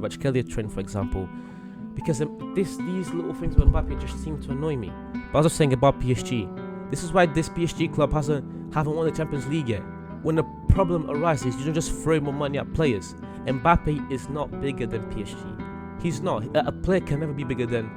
Kylian train, for example. Because these little things with Mbappe just seem to annoy me. But I was just saying about PSG. This is why this PSG club haven't won the Champions League yet. When the problem arises, you don't just throw more money at players. Mbappe is not bigger than PSG. He's not. A player can never be bigger than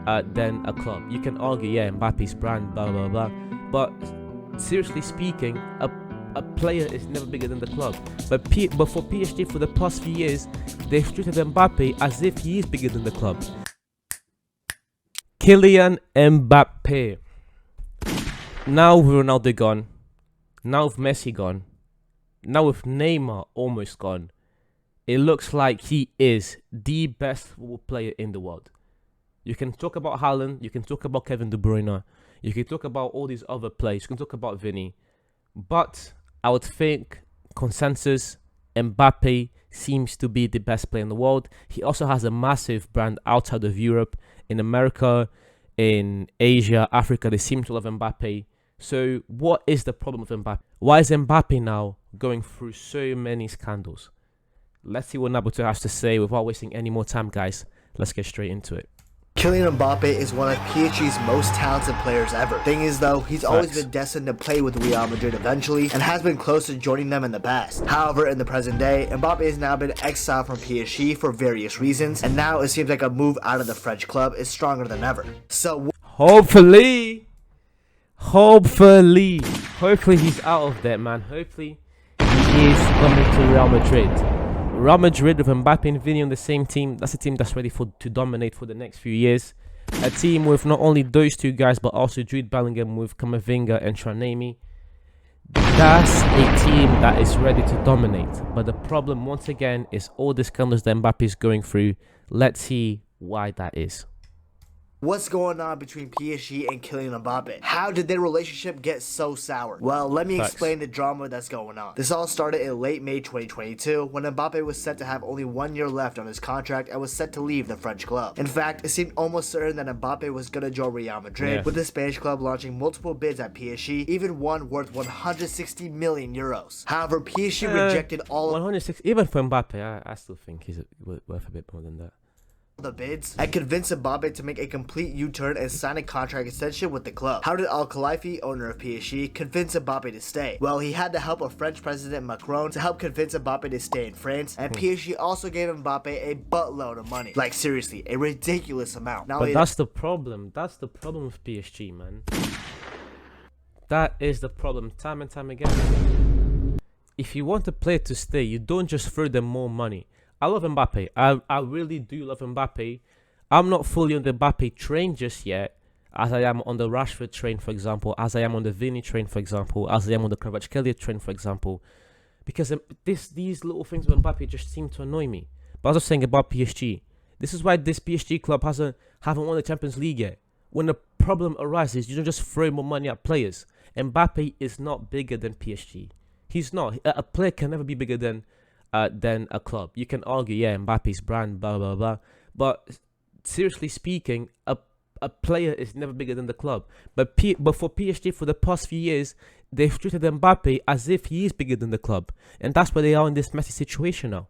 a club. You can argue, yeah, Mbappe's brand, blah blah blah. But seriously speaking, a player is never bigger than the club. But for PSG, for the past few years, they've treated Mbappe as if he is bigger than the club. Kylian Mbappe. Now with Ronaldo gone, now with Messi gone, now with Neymar almost gone, it looks like he is the best football player in the world. You can talk about Haaland, you can talk about Kevin De Bruyne, you can talk about all these other players, you can talk about Vinny, but I would think consensus, Mbappe seems to be the best player in the world. He also has a massive brand outside of Europe, in America, in Asia, Africa. They seem to love Mbappe. So what is the problem with Mbappe? Why is Mbappe now going through so many scandals? Let's see what Nabuto has to say without wasting any more time, guys. Let's get straight into it. Kylian Mbappe is one of PSG's most talented players ever. Thing is though, he's always been destined to play with Real Madrid eventually and has been close to joining them in the past. However, in the present day, Mbappe has now been exiled from PSG for various reasons, and now it seems like a move out of the French club is stronger than ever. So Hopefully he's out of there, man. Hopefully he is coming to Real Madrid. Real Madrid with Mbappe and Vinny on the same team. That's a team that's ready to dominate for the next few years. A team with not only those two guys, but also Jude Bellingham with Kamavinga and Tranemi. That's a team that is ready to dominate. But the problem, once again, is all the scandals that Mbappe is going through. Let's see why that is. what's going on between PSG and Kylian Mbappe? How did their relationship get so sour? Well, let me explain the drama that's going on. This all started in late May 2022 when Mbappe was set to have only 1 year left on his contract and was set to leave the French club. In fact, it seemed almost certain that Mbappe was going to join Real Madrid, with the Spanish club launching multiple bids at PSG, even one worth 160 million euros. However, PSG rejected all 160, even for Mbappe, I still think he's worth a bit more than that. The bids and convinced Mbappe to make a complete U-turn and sign a contract extension with the club. How did Al Khalifi, owner of PSG, convince Mbappe to stay? Well, he had the help of French President Macron to help convince Mbappe to stay in France, and PSG also gave Mbappe a buttload of money. Like seriously, a ridiculous amount. Now, but that's the problem. That's the problem with PSG, man. That is the problem, time and time again. If you want a player to stay, you don't just throw them more money. I love Mbappe. I really do love Mbappe. I'm not fully on the Mbappe train just yet, as I am on the Rashford train, for example, as I am on the Vinny train, for example, as I am on the Kylian train, for example. Because these little things with Mbappe just seem to annoy me. But I was just saying about PSG. This is why this PSG club haven't won the Champions League yet. When the problem arises, you don't just throw more money at players. Mbappe is not bigger than PSG. He's not. A player can never be bigger than a club. You can argue, yeah, Mbappe's brand, blah blah blah, but seriously speaking, a player is never bigger than the club. But for PSG, for the past few years, they've treated Mbappe as if he is bigger than the club, and that's where they are in this messy situation now.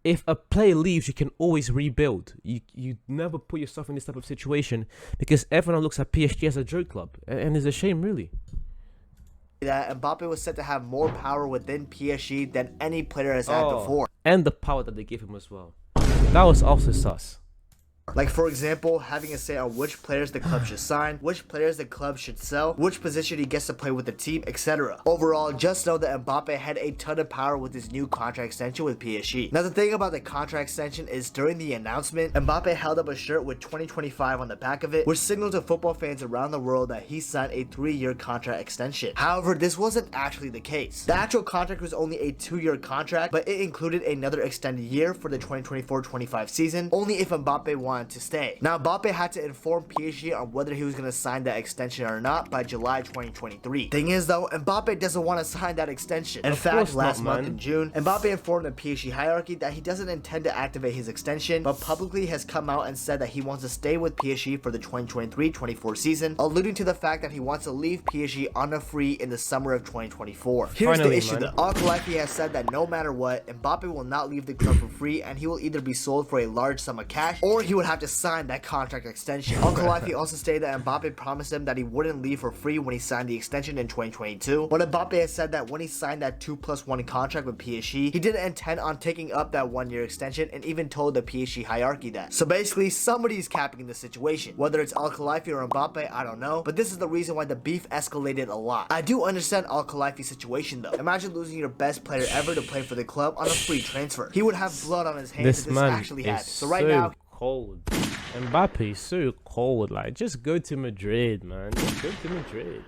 If a player leaves, you can always rebuild. You never put yourself in this type of situation because everyone looks at PSG as a joke club, and it's a shame, really. That Mbappe was said to have more power within PSG than any player has had before. And the power that they gave him as well. That was also sus. Like, for example, having a say on which players the club should sign, which players the club should sell, which position he gets to play with the team, etc. Overall, just know that Mbappe had a ton of power with his new contract extension with PSG. Now, the thing about the contract extension is during the announcement, Mbappe held up a shirt with 2025 on the back of it, which signaled to football fans around the world that he signed a 3-year contract extension. However, this wasn't actually the case. The actual contract was only a 2-year contract, but it included another extended year for the 2024-25 season, only if Mbappe wanted wanted to stay. Now Mbappe had to inform PSG on whether he was going to sign that extension or not by July 2023. Thing is though, Mbappe doesn't want to sign that extension. In fact, last month in June, Mbappe informed the PSG hierarchy that he doesn't intend to activate his extension, but publicly has come out and said that he wants to stay with PSG for the 2023-24 season, alluding to the fact that he wants to leave PSG on a free in the summer of 2024. Here's the issue though. Al-Khelaïfi has said that no matter what, Mbappe will not leave the club for free, and he will either be sold for a large sum of cash or he would have to sign that contract extension. Al-Khelaïfi also stated that Mbappe promised him that he wouldn't leave for free when he signed the extension in 2022, but Mbappe has said that when he signed that 2+1 contract with PSG, he didn't intend on taking up that 1-year extension, and even told the PSG hierarchy that. So basically, somebody's capping the situation. Whether it's Al-Khelaïfi or Mbappe, I don't know, but this is the reason why the beef escalated a lot. I do understand Al-Khelaïfi's situation though. Imagine losing your best player ever to play for the club on a free transfer. He would have blood on his hands if this actually happened. So right now, cold. Mbappe is so cold. Like, just go to Madrid, man. Just go to Madrid.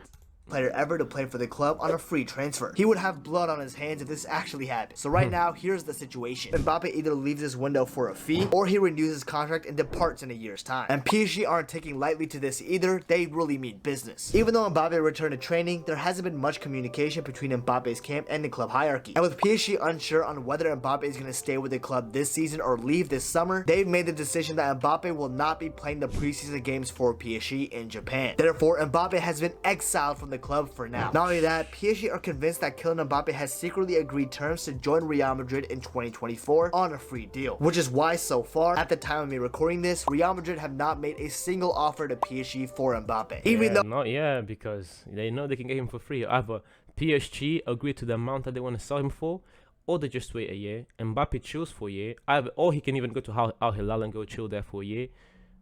Player ever to play for the club on a free transfer. He would have blood on his hands if this actually happened. So right now, here's the situation. Mbappe either leaves this window for a fee, or he renews his contract and departs in a year's time. And PSG aren't taking lightly to this either. They really mean business. Even though Mbappe returned to training, there hasn't been much communication between Mbappe's camp and the club hierarchy. And with PSG unsure on whether Mbappe is going to stay with the club this season or leave this summer, they've made the decision that Mbappe will not be playing the preseason games for PSG in Japan. Therefore, Mbappe has been exiled from the club for now. Not only that, PSG are convinced that Kylian Mbappe has secretly agreed terms to join Real Madrid in 2024 on a free deal, which is why so far, at the time of me recording this, Real Madrid have not made a single offer to PSG for Mbappe. Even though not yet, because they know they can get him for free. Either PSG agree to the amount that they want to sell him for, or they just wait a year. Mbappe chills for a year, or he can even go to Al Hilal and go chill there for a year,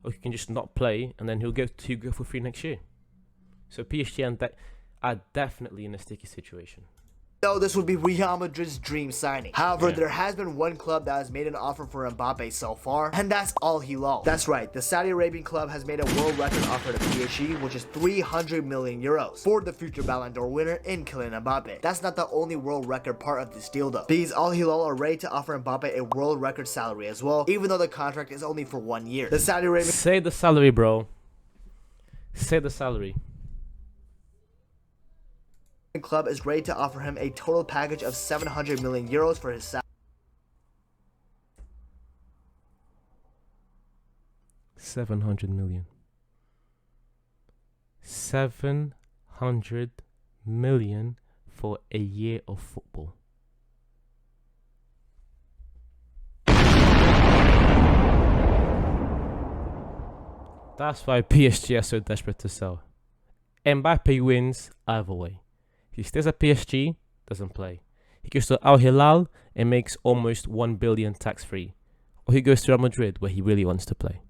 or he can just not play and then he'll go for free next year. So PSG and that are definitely in a sticky situation. though this would be Real Madrid's dream signing. However, there has been one club that has made an offer for Mbappe so far, and that's Al Hilal. That's right, the Saudi Arabian club has made a world record offer to PSG, which is 300 million euros for the future Ballon d'Or winner in Kylian Mbappe. That's not the only world record part of this deal though, because Al Hilal are ready to offer Mbappe a world record salary as well, even though the contract is only for 1 year. The Saudi Arabian— Say the salary, bro. Say the salary. club is ready to offer him a total package of 700 million euros for his salary. 700 million. 700 million for a year of football. That's why PSG are so desperate to sell. Mbappe wins either way. He stays at PSG, doesn't play. He goes to Al Hilal and makes almost 1 billion tax-free. Or he goes to Real Madrid where he really wants to play.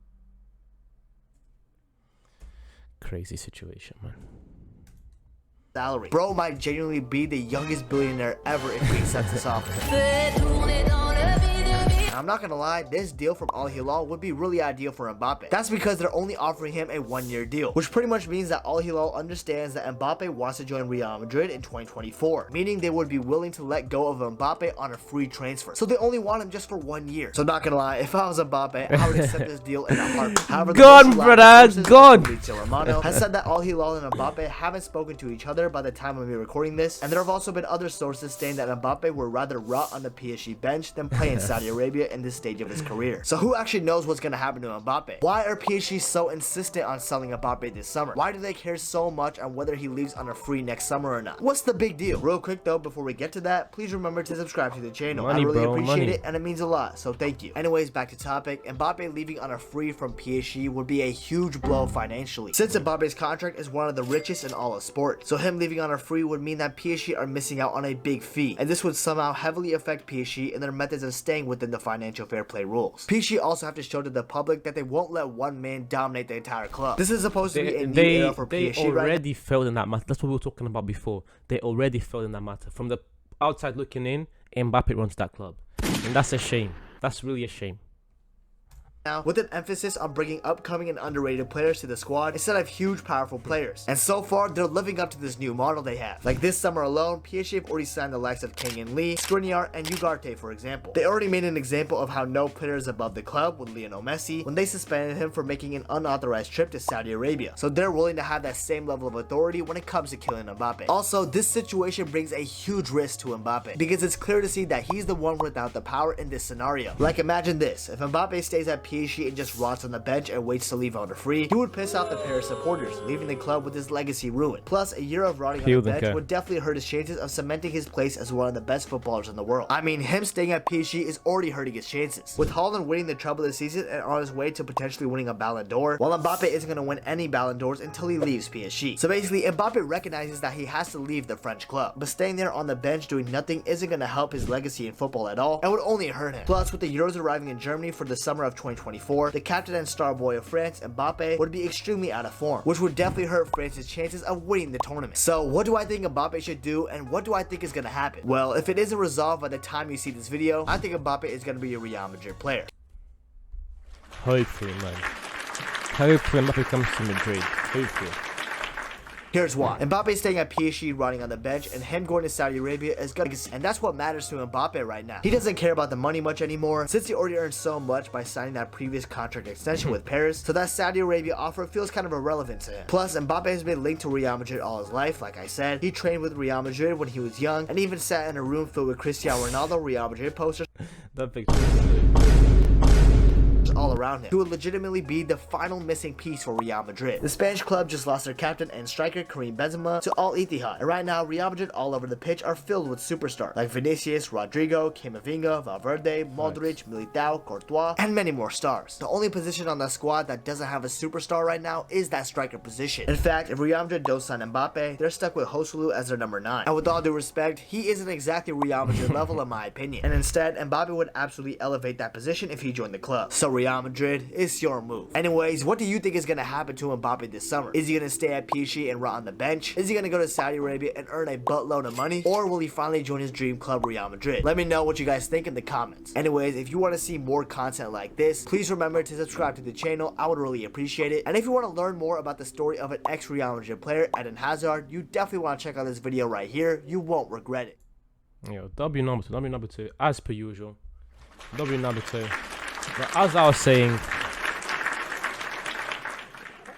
Crazy situation, man. Salary. Bro might genuinely be the youngest billionaire ever if he accepts this offer. I'm not gonna lie, this deal from Al Hilal would be really ideal for Mbappe. That's because they're only offering him a 1-year deal, which pretty much means that Al Hilal understands that Mbappe wants to join Real Madrid in 2024, meaning they would be willing to let go of Mbappe on a free transfer. So they only want him just for 1 year. So not gonna lie, if I was Mbappe, I would accept this deal in a heartbeat. However, gone, brother, gone. Romano has said that Al Hilal and Mbappe haven't spoken to each other by the time of me recording this, and there have also been other sources saying that Mbappe would rather rot on the PSG bench than play in Saudi Arabia in this stage of his career. So who actually knows what's going to happen to Mbappe? Why are PSG so insistent on selling Mbappe this summer? Why do they care so much on whether he leaves on a free next summer or not? What's the big deal? Real quick though, before we get to that, please remember to subscribe to the channel. I really appreciate it, and it means a lot, so thank you. Anyways, back to topic. Mbappe leaving on a free from PSG would be a huge blow financially, since Mbappe's contract is one of the richest in all of sport. So him leaving on a free would mean that PSG are missing out on a big fee, and this would somehow heavily affect PSG in their methods of staying within the financial fair play rules. PSG also have to show to the public that they won't let one man dominate the entire club. This is supposed to be a new era for PSG. They already failed in that matter. That's what we were talking about before. They already failed in that matter. From the outside looking in, Mbappe runs that club, and that's a shame. That's really a shame. now, with an emphasis on bringing upcoming and underrated players to the squad instead of huge powerful players. And so far, they're living up to this new model they have. Like this summer alone, PSG have already signed the likes of Kylian Lee, Skriniar, and Ugarte, for example. They already made an example of how no player is above the club with Lionel Messi when they suspended him for making an unauthorized trip to Saudi Arabia. So they're willing to have that same level of authority when it comes to Kylian Mbappe. Also, this situation brings a huge risk to Mbappe because it's clear to see that he's the one without the power in this scenario. Like imagine this, if Mbappe stays at PSG and just rots on the bench and waits to leave on a free, he would piss off the Paris supporters, leaving the club with his legacy ruined. Plus, a year of rotting on the bench would definitely hurt his chances of cementing his place as one of the best footballers in the world. I mean, him staying at PSG is already hurting his chances, with Haaland winning the treble this season and on his way to potentially winning a Ballon d'Or, while Mbappe isn't going to win any Ballon d'Ors until he leaves PSG. So basically, Mbappe recognizes that he has to leave the French club, but staying there on the bench doing nothing isn't going to help his legacy in football at all and would only hurt him. Plus, with the Euros arriving in Germany for the summer of 2024, the captain and star boy of France, Mbappe, would be extremely out of form, which would definitely hurt France's chances of winning the tournament. So what do I think Mbappe should do, and what do I think is going to happen? Well, if it isn't resolved by the time you see this video, I think Mbappe is going to be a Real Madrid player. Hopefully, man. Hopefully Mbappe comes to Madrid. Hopefully. Here's why. Mbappe staying at PSG rotting on the bench and him going to Saudi Arabia is good, and that's what matters to Mbappe right now. He doesn't care about the money much anymore since he already earned so much by signing that previous contract extension with Paris, so that Saudi Arabia offer feels kind of irrelevant to him. Plus, Mbappe has been linked to Real Madrid all his life. Like I said, he trained with Real Madrid when he was young and even sat in a room filled with Cristiano Ronaldo Real Madrid posters. That picture is sick. All around him. He would legitimately be the final missing piece for Real Madrid. The Spanish club just lost their captain and striker Karim Benzema to Al Ittihad, and right now Real Madrid all over the pitch are filled with superstars like Vinicius, Rodrigo, Camavinga, Valverde, Modric, Militao, Courtois, and many more stars. The only position on that squad that doesn't have a superstar right now is that striker position. In fact, if Real Madrid don't sign Mbappe, they're stuck with Joselu as their number 9. And with all due respect, he isn't exactly Real Madrid level in my opinion. And instead, Mbappe would absolutely elevate that position if he joined the club. So Real Madrid, it's your move. Anyways, what do you think is going to happen to Mbappe this summer? Is he going to stay at PSG and rot on the bench? Is he going to go to Saudi Arabia and earn a buttload of money? Or will he finally join his dream club, Real Madrid? Let me know what you guys think in the comments. Anyways, if you want to see more content like this, please remember to subscribe to the channel. I would really appreciate it. And if you want to learn more about the story of an ex-Real Madrid player, Eden Hazard, you definitely want to check out this video right here. You won't regret it. Yo, W number two, as per usual. W number 2. But as I was saying,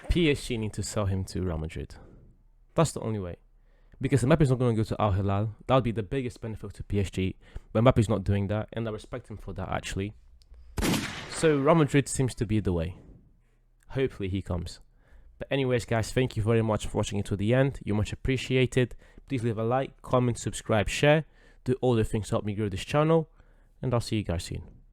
PSG need to sell him to Real Madrid. That's the only way. Because Mbappe's not going to go to Al Hilal. That would be the biggest benefit to PSG. But Mbappe's not doing that, and I respect him for that, actually. So Real Madrid seems to be the way. Hopefully he comes. But anyways, guys, thank you very much for watching it to the end. You're much appreciated. Please leave a like, comment, subscribe, share. Do all the things to help me grow this channel. And I'll see you guys soon.